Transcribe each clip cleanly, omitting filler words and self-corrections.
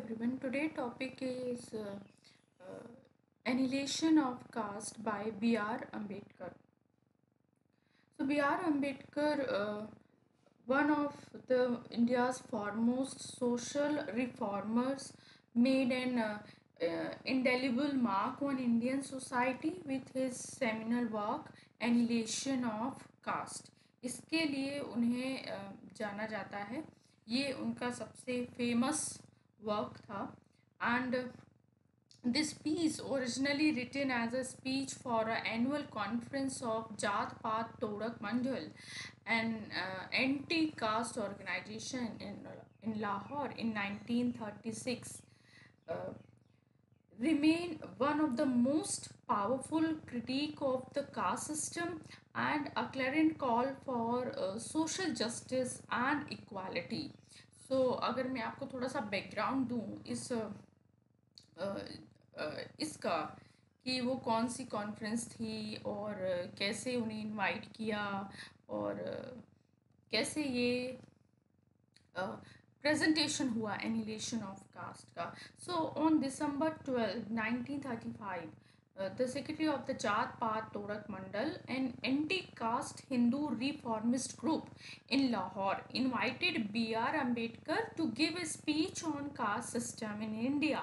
everyone. Today topic is Annihilation of Caste by B.R. Ambedkar. So B.R. Ambedkar, one of the India's foremost social reformers, made an indelible mark on Indian society with his seminal work Annihilation of Caste. इसके लिए उन्हें जाना जाता है. ये उनका सबसे famous work था. And this piece, originally written as a speech for an annual conference of Jat Path Todak Mandal, an anti-caste organization in Lahore in 1936, uh, remain one of the most powerful critique of the caste system and a clarion call for social justice and equality. So अगर मैं आपको थोड़ा सा background दूँ अ, इसका कि वो कौन सी कॉन्फ्रेंस थी और कैसे उन्हें इनवाइट किया और कैसे ये प्रेजेंटेशन हुआ एनिलेशन ऑफ कास्ट का. So on December 12, 1935, the secretary of the Jat Path Todak Mandal, an anti-caste Hindu reformist group in Lahore, invited B.R. Ambedkar to give a speech on caste system in India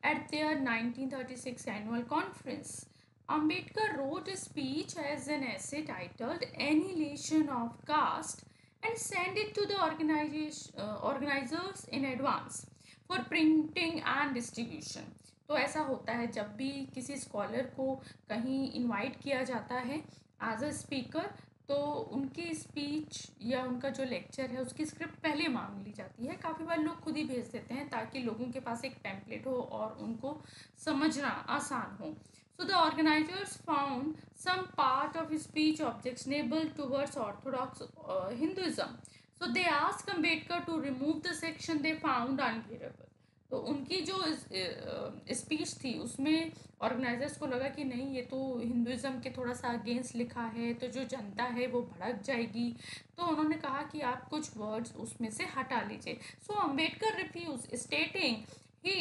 at their 1936 annual conference. Ambedkar wrote a speech as an essay titled Annihilation of Caste and send it to the organizers in advance for printing and distribution. तो ऐसा होता है जब भी किसी scholar को कहीं invite किया जाता है एज अ स्पीकर, तो उनकी स्पीच या उनका जो लेक्चर है उसकी स्क्रिप्ट पहले मांग ली जाती है. काफ़ी बार लोग खुद ही भेज देते हैं ताकि लोगों के पास एक टेम्पलेट हो और उनको समझना आसान हो. So the organizers found some part of his speech objectionable towards Orthodox Hinduism. So they asked Ambedkar to remove the section they found unbearable. तो उनकी जो स्पीच थी उसमें ऑर्गेनाइजर्स को लगा कि नहीं, ये तो हिंदुज़म के थोड़ा सा अगेंस्ट लिखा है, तो जो जनता है वो भड़क जाएगी. तो उन्होंने कहा कि आप कुछ वर्ड्स उसमें से हटा लीजिए. So Ambedkar refuse, stating he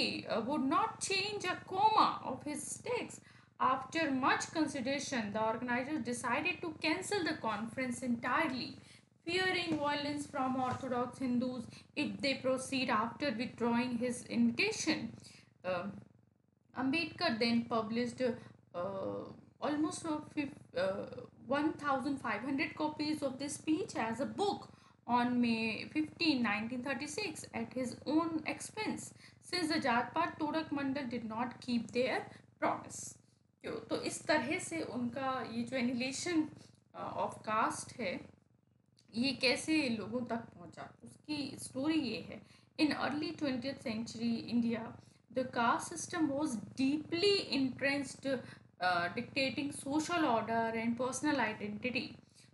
would not change a comma of his text. After much consideration, the organizers decided to cancel the conference entirely, fearing violence from Orthodox Hindus if they proceed after withdrawing his invitation. Um Ambedkar then published almost 1,500 copies of this speech as a book on May 15, 1936, at his own expense, since the Jatpat Todak Mandal did not keep their promise. तो इस तरह से उनका ये जो annihilation of cast है ये कैसे लोगों तक पहुंचा, उसकी स्टोरी ये है. In early 20th century India, the caste system was deeply entrenched, dictating social order and personal identity.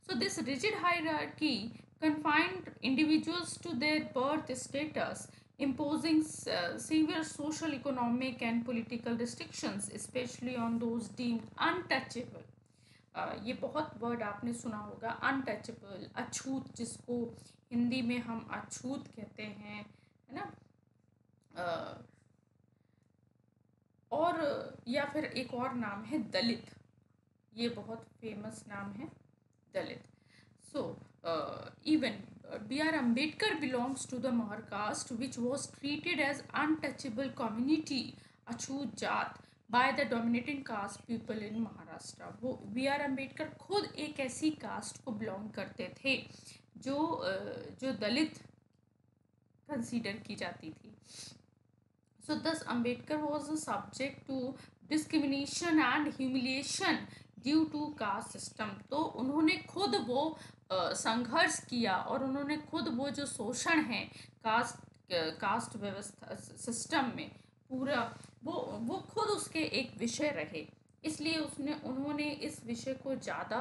So this rigid hierarchy confined individuals to their birth status, imposing severe social, economic and political restrictions, especially on those deemed untouchable. ये बहुत word आपने सुना होगा, untouchable, अछूत, जिसको हिंदी में हम अछूत कहते हैं, है ना. और या फिर एक और नाम है दलित. ये बहुत फेमस नाम है, दलित. सो even B.R. Ambedkar belongs to the Mahar caste, which was treated as untouchable community, अछूत जात, by the dominating caste people in Maharashtra. वो B.R. Ambedkar खुद एक ऐसी कास्ट को बिलोंग करते थे जो दलित कंसीडर की जाती थी. So thus Ambedkar was subject to discrimination and humiliation due to caste system. तो उन्होंने खुद वो संघर्ष किया और उन्होंने खुद वो जो शोषण है कास्ट व्यवस्था सिस्टम में पूरा, वो खुद उसके एक विषय रहे. इसलिए उन्होंने इस विषय को ज़्यादा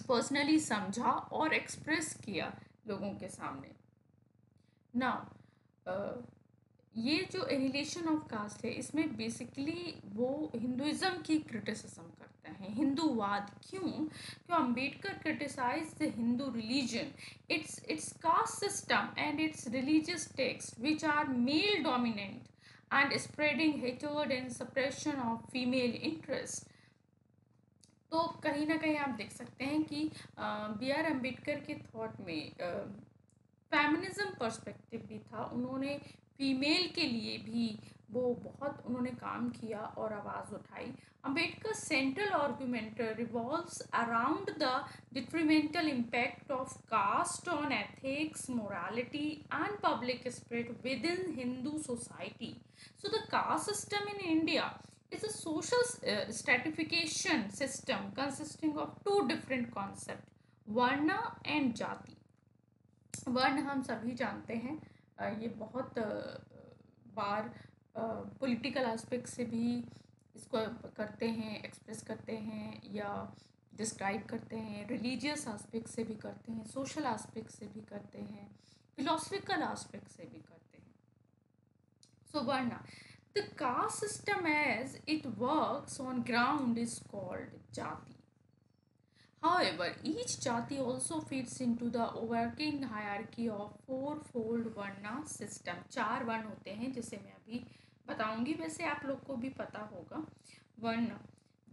पर्सनली समझा और एक्सप्रेस किया लोगों के सामने. नाउ ये जो एनिलेशन ऑफ कास्ट है, इसमें बेसिकली वो हिंदुइज्म की क्रिटिसिज्म करते हैं, हिंदूवाद। क्यों Ambedkar criticise the Hindu religion, its caste system and its religious text which are male dominant and spreading hatred and suppression of female interest. तो कहीं ना कहीं आप देख सकते हैं कि बी आर अम्बेडकर के थॉट में फेमिनिज्म पर्सपेक्टिव भी था। उन्होंने फीमेल के लिए भी वो बहुत उन्होंने काम किया और आवाज़ उठाई। Ambedkar central argument revolves around the detrimental impact of caste on ethics, morality and public spirit within Hindu society. So the caste system in India is a social stratification system consisting of two different concepts, varna and jati। वर्ण हम सभी जानते हैं, ये बहुत बार political aspect से भी इसको करते हैं, एक्सप्रेस करते हैं या डिस्क्राइब करते हैं, रिलीजियस एस्पेक्ट से भी करते हैं, सोशल एस्पेक्ट से भी करते हैं, फिलोसफिकल एस्पेक्ट से भी करते हैं। So varna, the caste system as it works on ground is called jati. However, each jati also fits into the working hierarchy of fourfold varna system। चार वर्ण होते हैं जिसे मैं अभी बताऊंगी, वैसे आप लोग को भी पता होगा। वर्ण,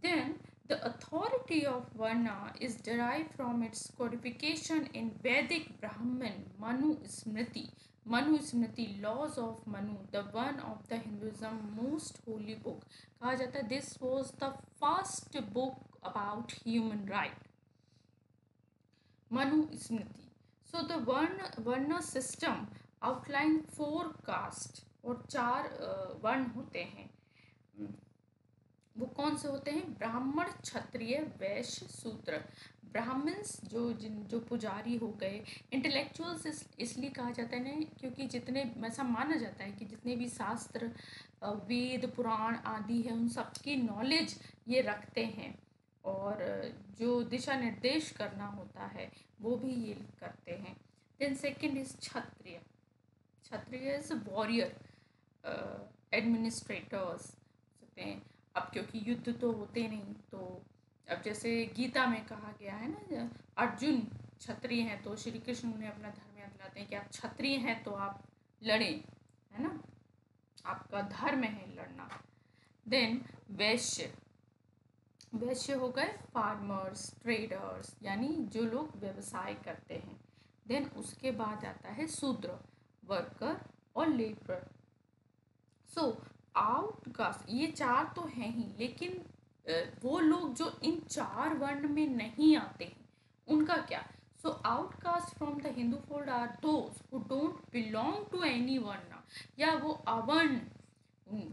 then the authority of varna is derived from its codification in Vedic Brahman Manu Smriti। Manu Smriti, laws of Manu, the one of the Hinduism most holy book. कहा जाता है this was the first book about human right. Manu Smriti. So the varna system outline four caste, और चार वर्ण होते हैं। वो कौन से होते हैं? ब्राह्मण, क्षत्रिय, वैश्य, शूद्र। ब्राह्मण्स जो पुजारी हो गए, इंटेलेक्चुअल्स इसलिए कहा जाता है ना क्योंकि जितने, ऐसा माना जाता है कि जितने भी शास्त्र, वेद, पुराण आदि है, उन सब की नॉलेज ये रखते हैं, और जो दिशा निर्देश करना होता है वो भी ये करते हैं। Then second is Kshatriya. Kshatriya is warrior, administrators सकते हैं। अब क्योंकि युद्ध तो होते नहीं, तो अब जैसे गीता में कहा गया है ना, अर्जुन क्षत्रिय हैं, तो श्री कृष्ण उन्हें अपना धर्म याद दिलाते हैं कि आप क्षत्रिय हैं तो आप लड़ें, है ना, आपका धर्म है लड़ना। देन वैश्य, वैश्य हो गए फार्मर्स, ट्रेडर्स, यानी जो लोग व्यवसाय करते हैं। देन उसके बाद आता है शूद्र, वर्कर और लेबर। सो आउटकास्ट, ये चार तो हैं ही, लेकिन वो लोग जो इन चार वर्ण में नहीं आते हैं उनका क्या? So outcast from the Hindu fold are those who don't belong to any varna, या वो अवर्ण,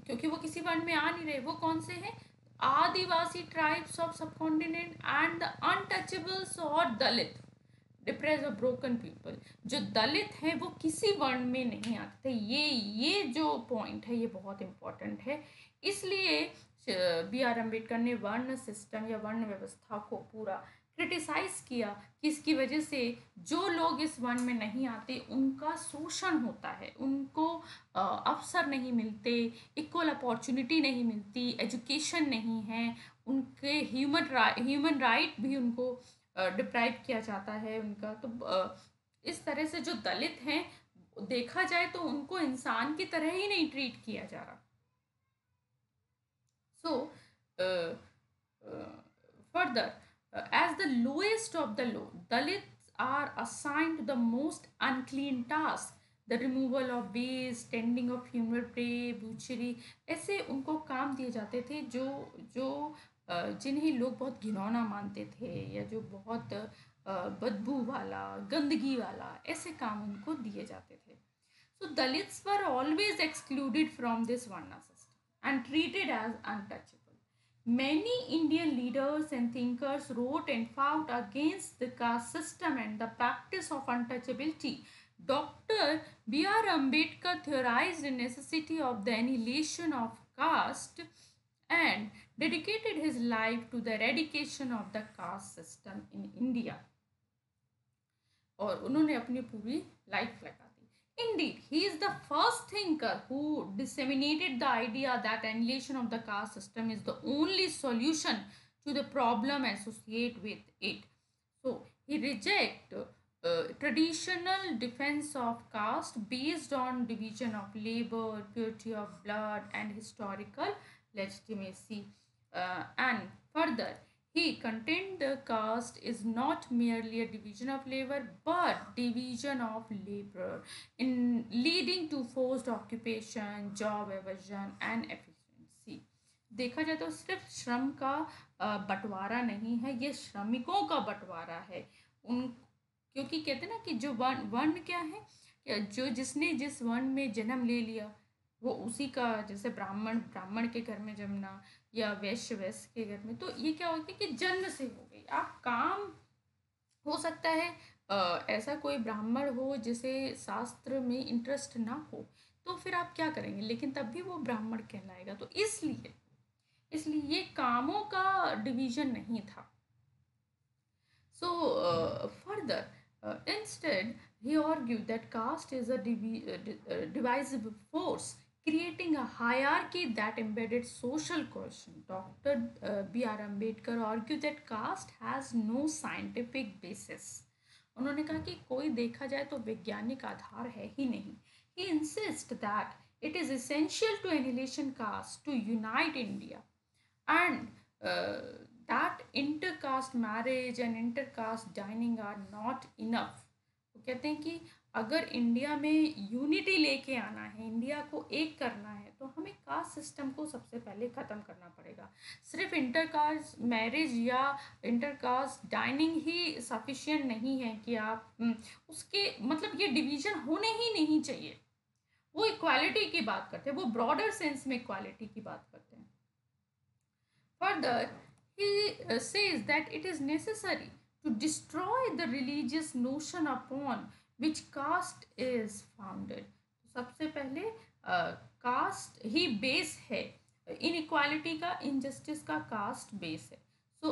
क्योंकि वो किसी वर्ण में आ नहीं रहे। वो कौन से हैं? Adivasi tribes of subcontinent and the untouchables और दलित, डिप्रेस और ब्रोकन पीपल। जो दलित हैं वो किसी वर्ण में नहीं आते। ये जो पॉइंट है ये बहुत इंपॉर्टेंट है। इसलिए बी आर अम्बेडकर ने वर्ण सिस्टम या वर्ण व्यवस्था को पूरा क्रिटिसाइज किया कि इसकी वजह से जो लोग इस वर्ण में नहीं आते उनका शोषण होता है, उनको अवसर नहीं मिलते, इक्वल अपॉर्चुनिटी नहीं मिलती, एजुकेशन नहीं है, उनके ह्यूमन राइट भी उनको डिप्राइव किया जाता है उनका। तो इस तरह से जो दलित हैं, देखा जाए तो उनको इंसान की तरह ही नहीं ट्रीट किया जा रहा। So, further, as the lowest of the low, Dalits are assigned to the most unclean tasks, the removal of waste, tending of human prey, butchery। ऐसे उनको काम दिए जाते थे जो जो जिन्हें लोग बहुत घिनौना मानते थे, या जो बहुत बदबू वाला, गंदगी वाला, ऐसे काम उनको दिए जाते थे। So Dalits were always excluded from this Varna system and treated as untouchable. Many Indian leaders and thinkers wrote and fought against the caste system and the practice of untouchability. Dr. B.R. Ambedkar theorized the necessity of the annihilation of caste and dedicated his life to the eradication of the caste system in India। और उन्होंने अपनी पूरी life लगा दी। Indeed, he is the first thinker who disseminated the idea that annihilation of the caste system is the only solution to the problem associated with it. So he rejected traditional defense of caste based on division of labor, purity of blood, and historical legitimacy. And further, he contend the caste is not merely a division of labor but division of labor in leading to forced occupation, job evasion and efficiency. देखा जाए तो सिर्फ श्रम का बंटवारा नहीं है, ये श्रमिकों का बंटवारा है। उन क्योंकि कहते हैं ना कि जो वर्ण वर्ण क्या है, जो जिसने जिस वर्ण में जन्म ले लिया वो उसी का, जैसे ब्राह्मण ब्राह्मण के घर में जन्मना या वैश्य वैश्य के घर में, तो ये क्या हो गया कि जन्म से हो गई। आप काम हो सकता है ऐसा कोई ब्राह्मण हो जिसे शास्त्र में इंटरेस्ट ना हो, तो फिर आप क्या करेंगे, लेकिन तब भी वो ब्राह्मण कहलाएगा। तो इसलिए इसलिए ये कामों का डिवीजन नहीं था। So, further, instead, he argued that caste is a divisive force, creating a hierarchy that embedded social cohesion. Dr. B.R. Ambedkar argued that caste has no scientific basis. उन्होंने कहा कि कोई देखा जाए तो वैज्ञानिक आधार है ही नहीं. He insists that it is essential to annihilation caste to unite India, and that intercaste marriage and intercaste dining are not enough. वो कहते हैं कि अगर इंडिया में यूनिटी लेके आना है, इंडिया को एक करना है, तो हमें कास्ट सिस्टम को सबसे पहले ख़त्म करना पड़ेगा। सिर्फ इंटरकास्ट मैरिज या इंटरकास्ट डाइनिंग ही सफिशिएंट नहीं है कि आप उसके मतलब ये डिवीज़न होने ही नहीं चाहिए। वो इक्वालिटी की बात करते हैं, वो ब्रॉडर सेंस में इक्वालिटी की बात करते हैं। Further, he says that it is necessary to destroy the religious notion upon which caste is founded. सबसे पहले कास्ट ही बेस है, इनइक्वालिटी का, इनजस्टिस का कास्ट बेस है। सो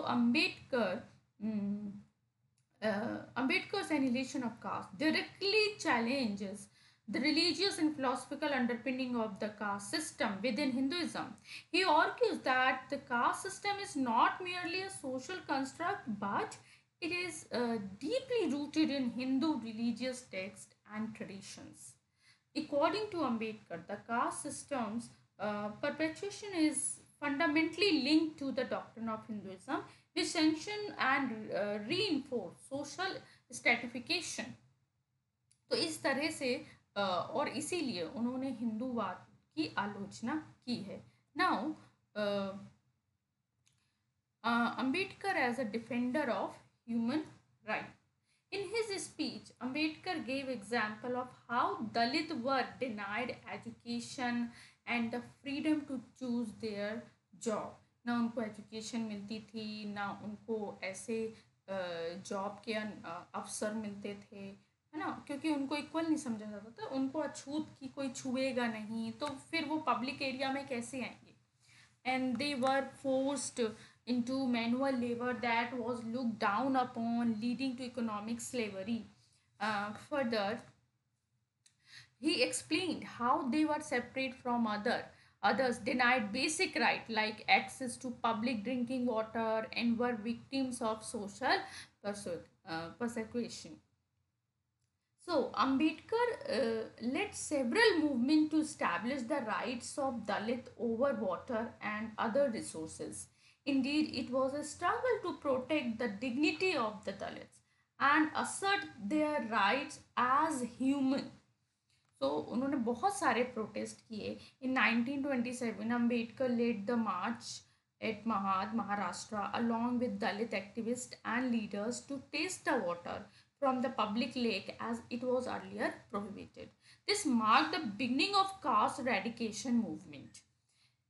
Ambedkar's annihilation of caste directly challenges the religious and philosophical underpinning of the caste system within Hinduism. He argues that the caste system is not merely a social construct but it is deeply rooted in Hindu religious texts and traditions. According to Ambedkar, the caste system's perpetuation is fundamentally linked to the doctrine of Hinduism, which sanction and reinforce social stratification. तो इस तरह से और इसीलिए उन्होंने हिंदूवाद की आलोचना की है। Now Ambedkar as a defender of human rights. In his speech, Ambedkar gave example of how Dalit were denied education and the freedom to choose their job. ना उनको एजुकेशन मिलती थी, ना उनको ऐसे जॉब के अवसर मिलते थे, है ना, क्योंकि उनको इक्वल नहीं समझा जाता था। उनको अछूत की कोई छुएगा नहीं, तो फिर वो पब्लिक एरिया में कैसे आएंगे। And they were forced into manual labor that was looked down upon, leading to economic slavery. Further, he explained how they were separate from others, denied basic right like access to public drinking water, and were victims of social persecution. So, Ambedkar led several movements to establish the rights of Dalit over water and other resources. Indeed, it was a struggle to protect the dignity of the Dalits and assert their rights as human. So, उन्होंने बहुत सारे protest किए। In 1927, Ambedkar led the march at Mahad, Maharashtra, along with Dalit activists and leaders to taste the water from the public lake as it was earlier prohibited. This marked the beginning of caste eradication movement.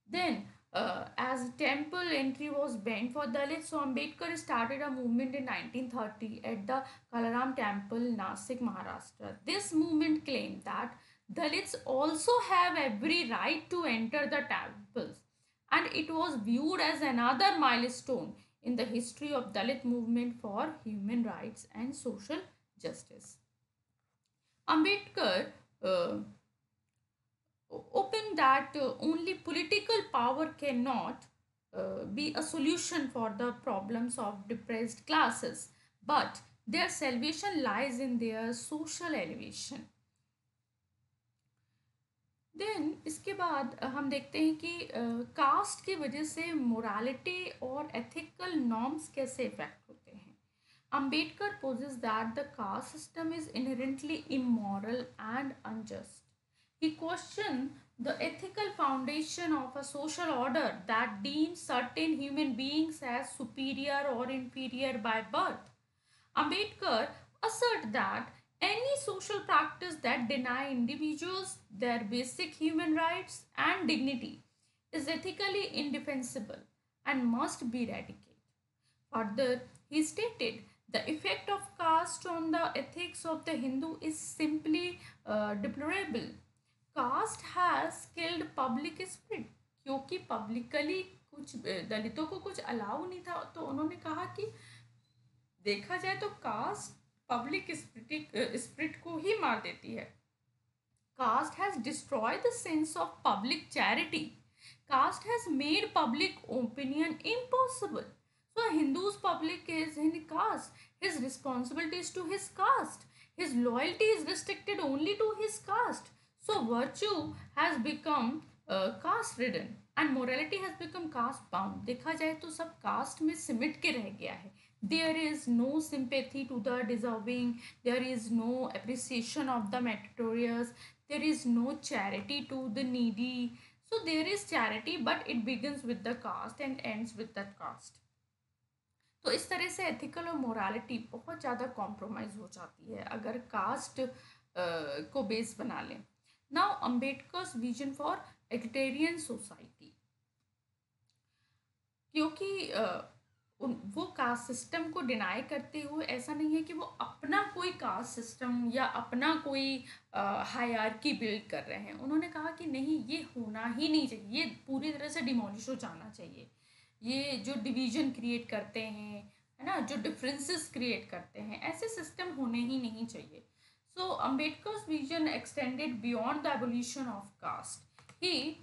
Then, as temple entry was banned for Dalits, so Ambedkar started a movement in 1930 at the Kalaram Temple, Nasik, Maharashtra. This movement claimed that Dalits also have every right to enter the temples, and it was viewed as another milestone in the history of Dalit movement for human rights and social justice. Ambedkar uh, open that only political power cannot be a solution for the problems of depressed classes, but their salvation lies in their social elevation. Then इसके बाद हम देखते हैं कि cast की वजह से morality और एथिकल नॉर्म्स कैसे इफेक्ट होते हैं. Ambedkar poses that the caste system is inherently immoral and unjust. He questioned the ethical foundation of a social order that deems certain human beings as superior or inferior by birth. Ambedkar asserts that any social practice that deny individuals their basic human rights and dignity is ethically indefensible and must be eradicated. Further, he stated the effect of caste on the ethics of the Hindu is simply deplorable. Caste has killed public spirit. क्योंकि publicly कुछ दलितों को कुछ allow नहीं था, तो उन्होंने कहा कि देखा जाए तो कास्ट पब्लिक स्पिरिट को ही मार देती है. Caste has destroyed the sense of public charity. Caste has made public opinion impossible. So, a Hindu's public is in caste. His responsibility is to his caste. His loyalty is restricted only to his caste. So, virtue has become caste ridden and morality has become caste bound. देखा जाए तो सब caste में सिमट के रह गया है. There is no sympathy to the deserving. There is no appreciation of the meritorious. There is no charity to the needy. So there is charity, but it begins with the caste and ends with that caste. तो इस तरह से ethical और morality बहुत ज़्यादा compromise हो जाती है अगर कास्ट को बेस बना लें. Now Ambedkar's vision for egalitarian society. क्योंकि वो कास्ट सिस्टम को डिनाई करते हुए ऐसा नहीं है कि वो अपना कोई कास्ट सिस्टम या अपना कोई हायरार्की बिल्ड कर रहे हैं. उन्होंने कहा कि नहीं, ये होना ही नहीं चाहिए, ये पूरी तरह से डिमोलिश हो जाना चाहिए. ये जो डिवीजन क्रिएट करते हैं, है ना, जो डिफरेंसेस क्रिएट करते हैं, ऐसे सिस्टम होने ही नहीं चाहिए. So Ambedkar's vision extended beyond the evolution of caste. He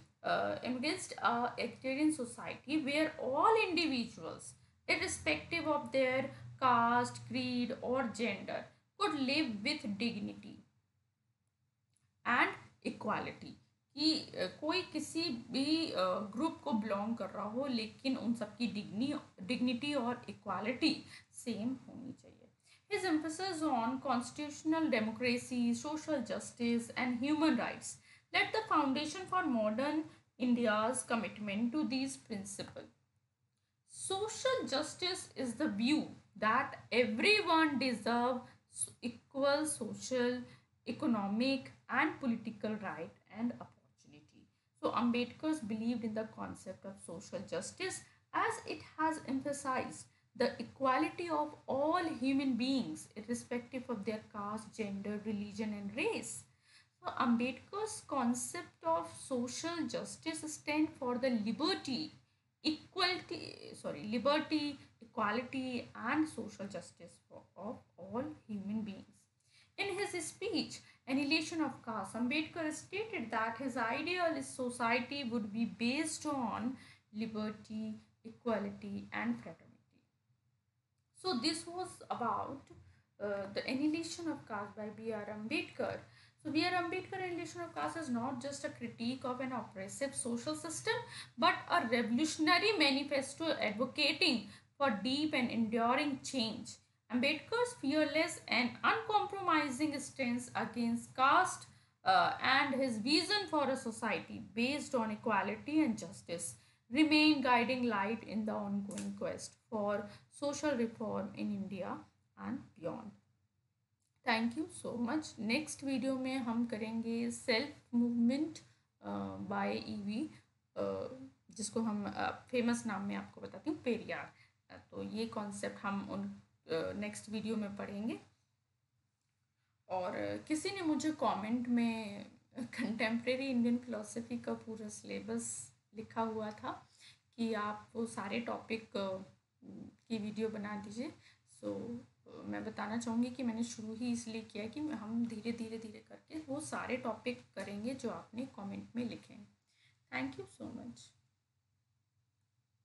envisaged a egalitarian society where all individuals, irrespective of their caste, creed, or gender, could live with dignity and equality. कि कोई किसी भी ग्रुप को belong कर रहा हो, लेकिन उन सबकी डिग्निटी और इक्वालिटी सेम होनी चाहिए. His emphasis on constitutional democracy, social justice, and human rights laid the foundation for modern India's commitment to these principles. Social justice is the view that everyone deserves equal social, economic, and political right and opportunity. So, Ambedkar believed in the concept of social justice as it has emphasized the equality of all human beings, irrespective of their caste, gender, religion, and race. So, Ambedkar's concept of social justice stand for the liberty, equality, and social justice of all human beings. In his speech, Annihilation of Caste, Ambedkar stated that his idealist society would be based on liberty, equality, and fraternity. So, this was about the Annihilation of Caste by B.R. Ambedkar. So, B.R. Ambedkar Annihilation of Caste is not just a critique of an oppressive social system, but a revolutionary manifesto advocating for deep and enduring change. Ambedkar's fearless and uncompromising stance against caste and his vision for a society based on equality and justice remain guiding light in the ongoing quest for social reform in India and beyond. Thank you so much. Next video में हम करेंगे self movement by EV, जिसको हम famous नाम में आपको बताती हूँ, पेरियार. तो ये कॉन्सेप्ट हम उन नेक्स्ट वीडियो में पढ़ेंगे. और किसी ने मुझे कमेंट में कंटेम्प्रेरी इंडियन फिलोसफी का पूरा सिलेबस लिखा हुआ था कि आप वो सारे टॉपिक की वीडियो बना दीजिए. सो मैं बताना चाहूँगी कि मैंने शुरू ही इसलिए किया कि हम धीरे धीरे धीरे करके वो सारे टॉपिक करेंगे जो आपने कमेंट में लिखे हैं। Thank you so much.